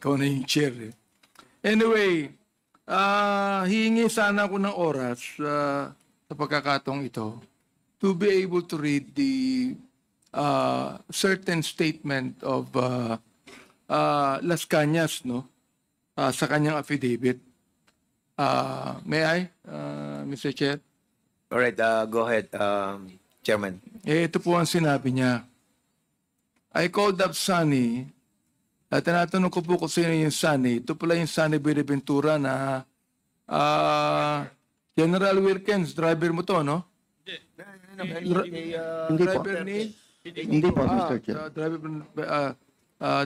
ikaw na yung chair eh. Anyway, hihingi sana ako ng oras sa pagkakataong ito to be able to read the certain statement of Las Cañas, no? Sa kanyang affidavit. May I, Mr. Chair? All right, go ahead, Chairman. Ito po ang sinabi niya. I called up Sunny at tinatanong ko po kung sino yung Sunny. Ito pala yung Sunny Buenaventura na General Wilkins, driver mo to, no? Hindi po. Driver ni? Hindi po, Mr. Chair. Driver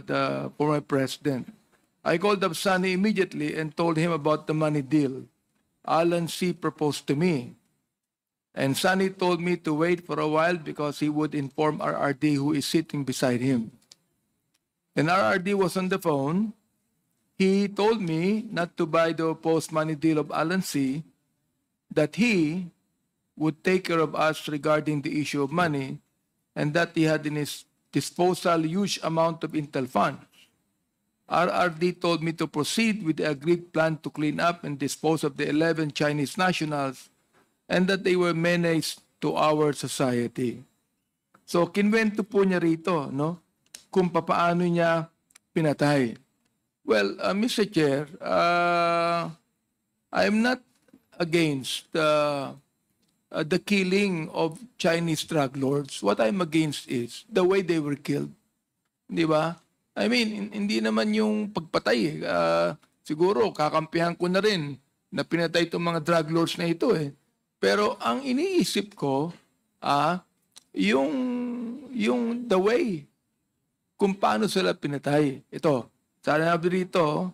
the former president. I called up Sunny immediately and told him about the money deal Alan C. proposed to me. And Sunny told me to wait for a while because he would inform RRD who is sitting beside him. When RRD was on the phone, he told me not to buy the proposed money deal of Alan C., that he would take care of us regarding the issue of money, and that he had in his disposal huge amount of Intel funds. RRD told me to proceed with the agreed plan to clean up and dispose of the 11 Chinese nationals and that they were menace to our society. So, kinwento po niya rito, no? Kung papaano niya pinatay. Well, Mr. Chair, I'm not against the killing of Chinese drug lords. What I'm against is the way they were killed. Di ba? I mean, hindi naman yung pagpatay. Siguro, kakampihan ko na rin na pinatay itong mga drug lords na ito eh. Pero ang iniisip ko, yung the way kung paano sila pinatay. Ito, sabi dito,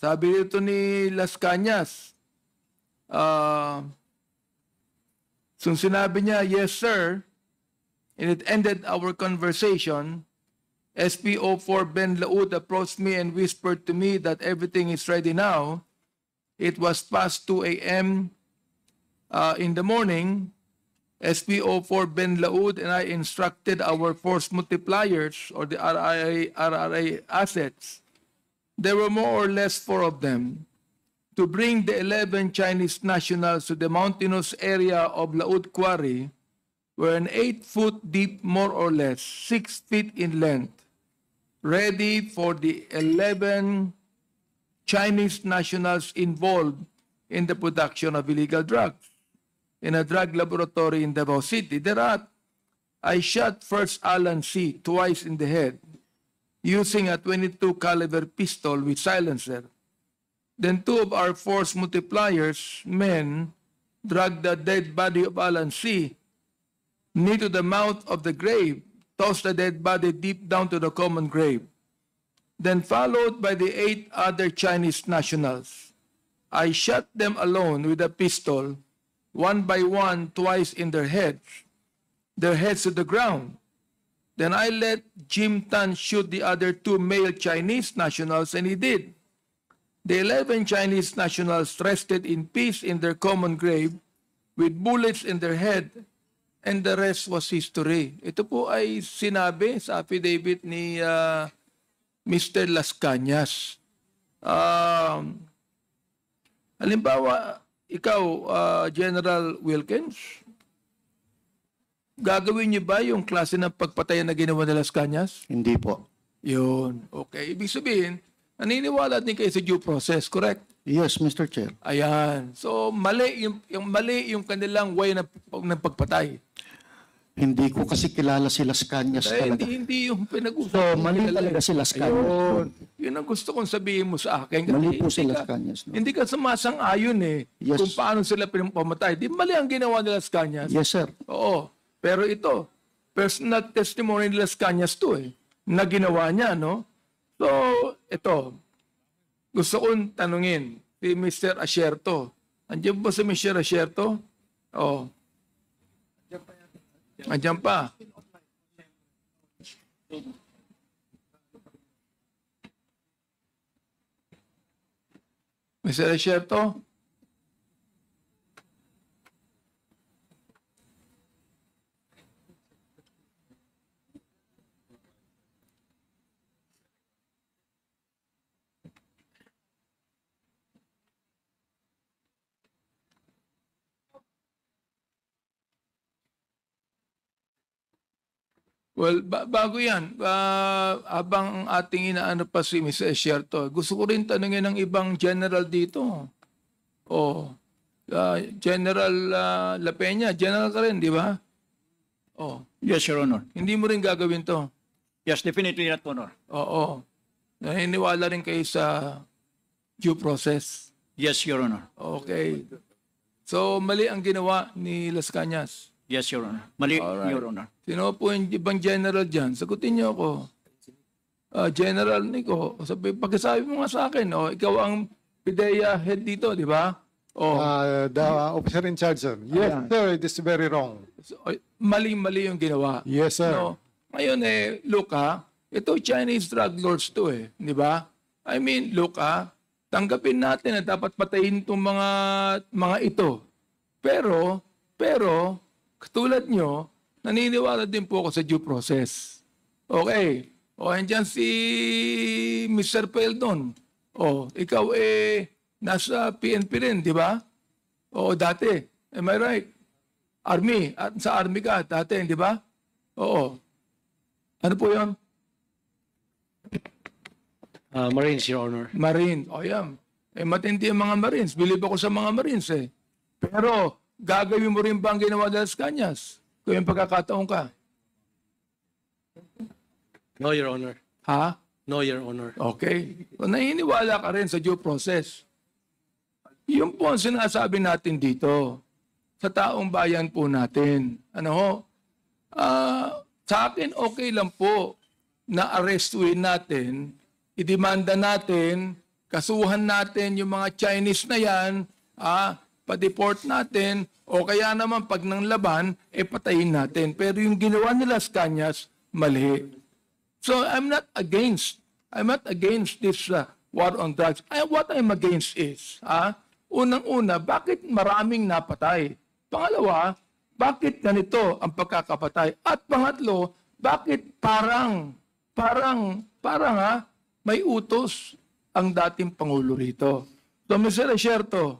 sabi dito ni Las Cañas, so sinabi niya, yes sir, and it ended our conversation. SPO4 Ben Laud approached me and whispered to me that everything is ready now. It was past 2 a.m. In the morning. SPO4 Ben Laud and I instructed our force multipliers or the RRA assets. There were more or less 4 of them to bring the 11 Chinese nationals to the mountainous area of Laud Quarry, where an 8-foot deep, more or less 6 feet in length, ready for the 11 Chinese nationals involved in the production of illegal drugs in a drug laboratory in Davao City. Thereat, I shot first Alan C. twice in the head using a 22 caliber pistol with silencer. Then 2 of our force multipliers men dragged the dead body of Alan C. near to the mouth of the grave, tossed the dead body deep down to the common grave. Then followed by the 8 other Chinese nationals. I shot them alone with a pistol, one by one, twice in their heads to the ground. Then I let Jim Tan shoot the other 2 male Chinese nationals, and he did. The 11 Chinese nationals rested in peace in their common grave with bullets in their head, and the rest was history. Ito po ay sinabi sa affidavit ni Mr. Las Cañas. Halimbawa, ikaw, General Wilkins, gagawin niyo ba yung klase ng pagpatay na ginawa ni Las Cañas? Hindi po. Yun. Okay. Ibig sabihin, naniniwala din kayo sa due process, correct? Yes, Mr. Chair. Ayan. So, mali yung kanilang way ng pagpatay. Hindi ko kasi kilala si Las Cañas talaga. Hindi yung pinag-usapan. So, mali talaga si Las Cañas. Ayun. Yun ang gusto kong sabihin mo sa akin. Mali po si Hindi Las ka- Cañas. No? Hindi ka sumasang-ayon eh. Yes. Kung paano sila pinapamatay. Di mali ang ginawa ni Las Cañas. Yes, sir. Oo. Pero ito, personal testimony ni Las Cañas to eh. Na ginawa niya, no? So, ito. Gusto kong tanungin si Mr. Asierto. Andiyan ba si Mr. Asierto? Oo. Andiyan pa. Mr. Asierto? Well, bago yan, habang ang ating inaano pa si Ms. Esierto, gusto ko rin tanungin ng ibang general dito. Oh, General La Peña, general ka rin, di ba? Oh, Yes, Your Honor. hindi mo rin gagawin to. Yes, definitely not, Honor. Oo. Naniniwala rin kayo sa due process. Yes, Your Honor. Okay. So, mali ang ginawa ni Las Cañas. Yes, Your Honor. Mali, Alright. Your Honor. Sino po yung ibang general dyan? Sagutin niyo ako. General Nico, pagkasabi mo nga sa akin, ikaw ang PIDEA head dito, di ba? The officer in charge, sir. Yes, Ayan. sir, it is very wrong. So, mali-mali yung ginawa. Yes, sir. No? Ngayon look ito Chinese drug lords to di ba? I mean, look tanggapin natin na dapat patayin itong mga ito. Pero, katulad nyo, naniniwala din po ako sa due process. Okay. Andyan si Mr. Peldon. Ikaw nasa PNP rin, di ba? Dati. Am I right? Army. At sa Army ka dati, di ba? Oo. Ano po yun? Marines, Your Honor. Marine. Yan. Matindi ang mga Marines. Believe ako sa mga Marines Pero, gagawin mo rin ba ang ginawa ng Las Cañas? Kung yung pagkakataon ka. No, Your Honor. Ha? No, Your Honor. Okay. So, naniniwala ka rin sa due process. Yun po ang sinasabi natin dito sa taong bayan po natin. Sa akin, okay lang po na arrestuin natin, idemanda natin, kasuhan natin yung mga Chinese na yan, pa-deport natin, o kaya naman pag nang laban, patayin natin. Pero yung ginawa nila Las Cañas, mali. So I'm not against this war on drugs. What I'm against is, unang-una, bakit maraming napatay? Pangalawa, bakit ganito ang pagkakapatay? At pangatlo, bakit parang may utos ang dating Pangulo rito? So, Mr. Esierto,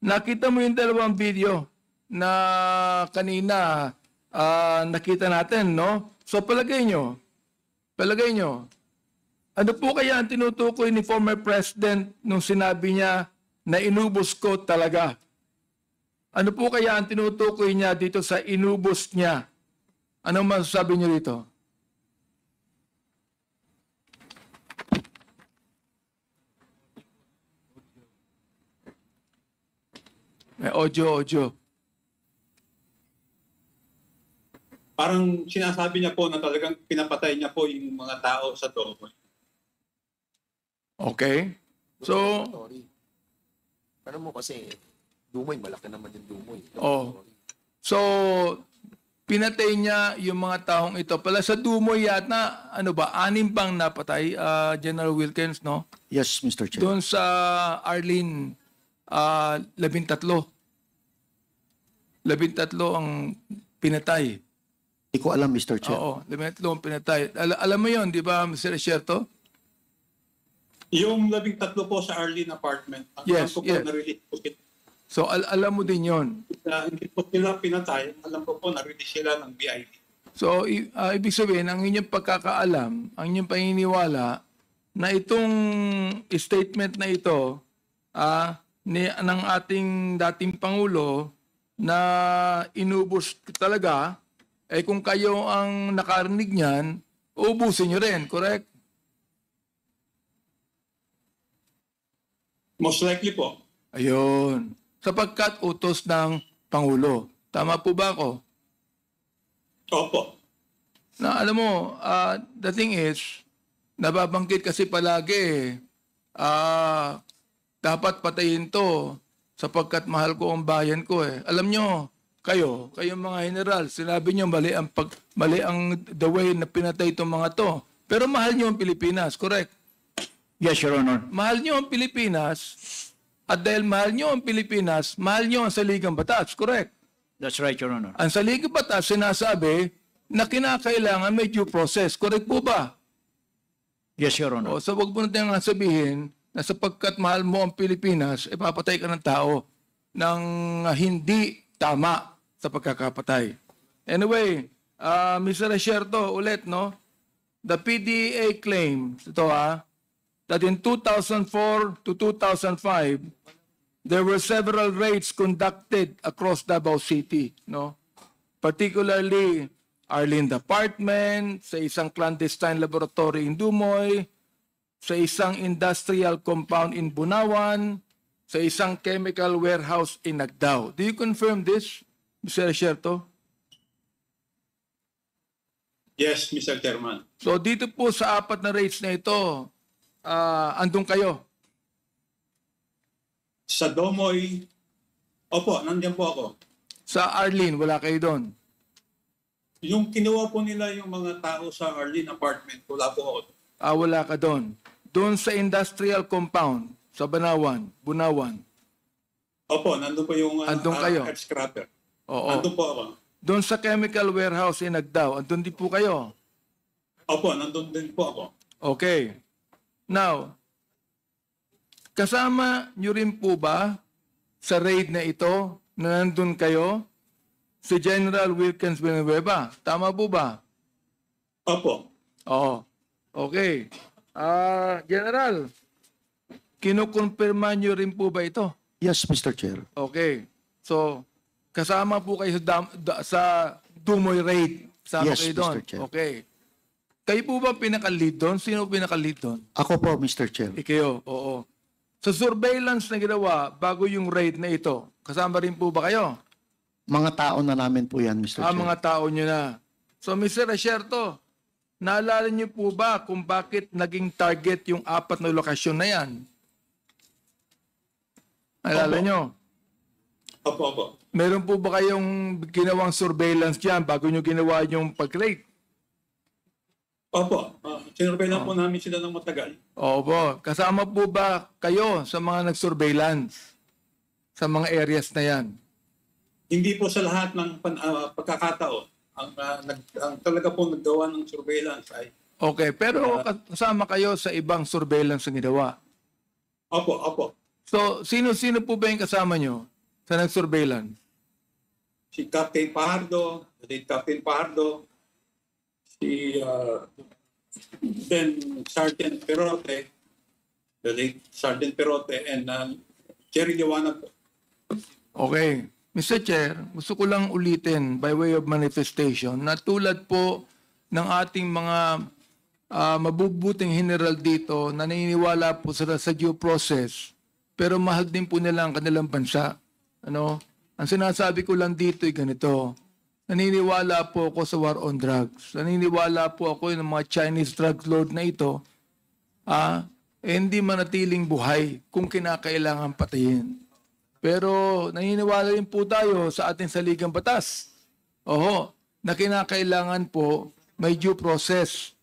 nakita mo yung dalawang video na kanina nakita natin, no? So, palagay nyo, ano po kaya ang tinutukoy ni former President nung sinabi niya na inubos ko talaga? Ano po kaya ang tinutukoy niya dito sa inubos niya? Anong masasabi niyo dito? May audio. Parang sinasabi niya po na talagang pinapatay niya po yung mga tao sa Dumoy. Okay. So, Ano mo kasi, Dumoy, malaki naman yung Dumoy. So, pinatay niya yung mga taong ito. Pala sa Dumoy yata, 6 bang napatay, General Wilkins, no? Yes, Mr. Chair. Doon sa Arlene, 13. 13 ang pinatay. Hindi ko alam, Mr. Chair. Oo, 13 ang pinatay. Alam mo yon, di ba, Mr. Esierto? Yung 13 po sa Arlene apartment, ang Yes, alam ko po yes. na-release po sila. So, alam mo din yon. Hindi po sila pinatay, alam ko po na-release sila ng BID. So, ibig sabihin, ang inyong pagkakaalam, ang inyong paniniwala, na itong statement na ito ng ating dating Pangulo na inubos talaga, kung kayo ang nakarinig niyan, ubusin nyo rin, correct? Most likely po. Ayun. Sapagkat utos ng Pangulo. Tama po ba ako? Opo. Na alam mo, the thing is, nababangkit kasi palagi dapat patayin to sapagkat mahal ko ang bayan ko Alam nyo, kayong mga general, sinabi nyo mali ang the way na pinatay itong mga to. Pero mahal nyo ang Pilipinas, correct? Yes, Your Honor. Mahal nyo ang Pilipinas, at dahil mahal nyo ang Pilipinas, mahal nyo ang Saligang Batas, correct? That's right, Your Honor. Ang Saligang Batas sinasabi na kinakailangan may due process, correct po ba? Yes, Your Honor. So wag mo natin nga sabihin na sapagkat mahal mo ang Pilipinas, ipapatay ka ng tao ng hindi tama sa pagkakapatay. Anyway, Mr. Resierto, ulit, no? The PDEA claims, ito that in 2004 to 2005, there were several raids conducted across Davao City, no? Particularly Arlene Department, sa isang clandestine laboratory in Dumoy, sa isang industrial compound in Bunawan, sa isang chemical warehouse in Nagdao. Do you confirm this, Mr. Resierto? Yes, Mr. Chairman. So dito po sa 4 na raids na ito, andun kayo? Sa Domoy, opo, nandiyan po ako. Sa Arlene, wala kayo doon? Yung kinuha po nila yung mga tao sa Arlene apartment, wala po ako. Wala ka doon. Doon sa industrial compound, sa Bunawan. Opo, nandun po yung Andun kayo? head scrapper. Oo. Nandun po ako. Doon sa chemical warehouse in Nagdao, andun din po kayo? Opo, nandun din po ako. Okay. Now, kasama nyo rin po ba sa raid na ito na nandun kayo si General Wilkins Villanueva? Tama po ba? Opo. Oo. Okay. General, kinukumpirma nyo rin po ba ito? Yes, Mr. Chair. Okay. So, kasama po kayo sa Dumoy raid. Kasama Yes, kayo doon. Mr. Chair. Okay. Kayo po ba pinaka-lead doon? Sino pinaka-lead doon? Ako po, Mr. Chair. Ikayo, oo. Sa surveillance na ginawa bago yung raid na ito, kasama rin po ba kayo? Mga tao na namin po yan, Mr. Chair. Mga tao nyo na. So, Mr. Resierto, naalala nyo po ba kung bakit naging target yung 4 na lokasyon na yan? Naalala nyo? Opo. Meron po ba kayong ginawang surveillance dyan bago nyo ginawa yung pag-raid? Opo. Sinurvey lang po namin sila ng matagal. Opo. Kasama po ba kayo sa mga nag-surveillance sa mga areas na yan? Hindi po sa lahat ng pagkakataon. Ang talaga po naggawa ng surveillance ay... Okay, pero kasama kayo sa ibang surveillance na ginawa. Opo. So, sino-sino po ba yung kasama nyo sa nag-surveillance? Si Captain Pajardo, si Captain Pajardo, si then Sergeant Perote, the late Sergeant Perote, and Jerry Liwanag po. Okay. Mr. Chair, gusto ko lang ulitin by way of manifestation na tulad po ng ating mga mabubuting general dito na naniniwala po sila sa due process pero mahal din po nila ang kanilang bansa. Ano? Ang sinasabi ko lang dito ay ganito. Naniniwala po ako sa war on drugs. Naniniwala po ako ng mga Chinese drug lord na ito hindi manatiling buhay kung kinakailangan patayin. Pero naniniwala rin po tayo sa ating saligang batas. Na kinakailangan po may due process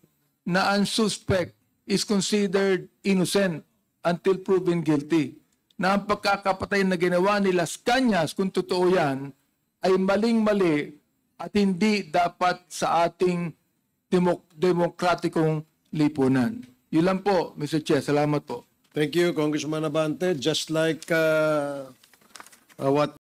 na ang suspect is considered innocent until proven guilty. Na ang pagkakapatay na ginawa ni Las Cañas, kung totoo yan, ay maling-mali at hindi dapat sa ating demokratikong lipunan. Yun lang po, Mr. Chair. Salamat po. Thank you, Congressman Abante. Just like what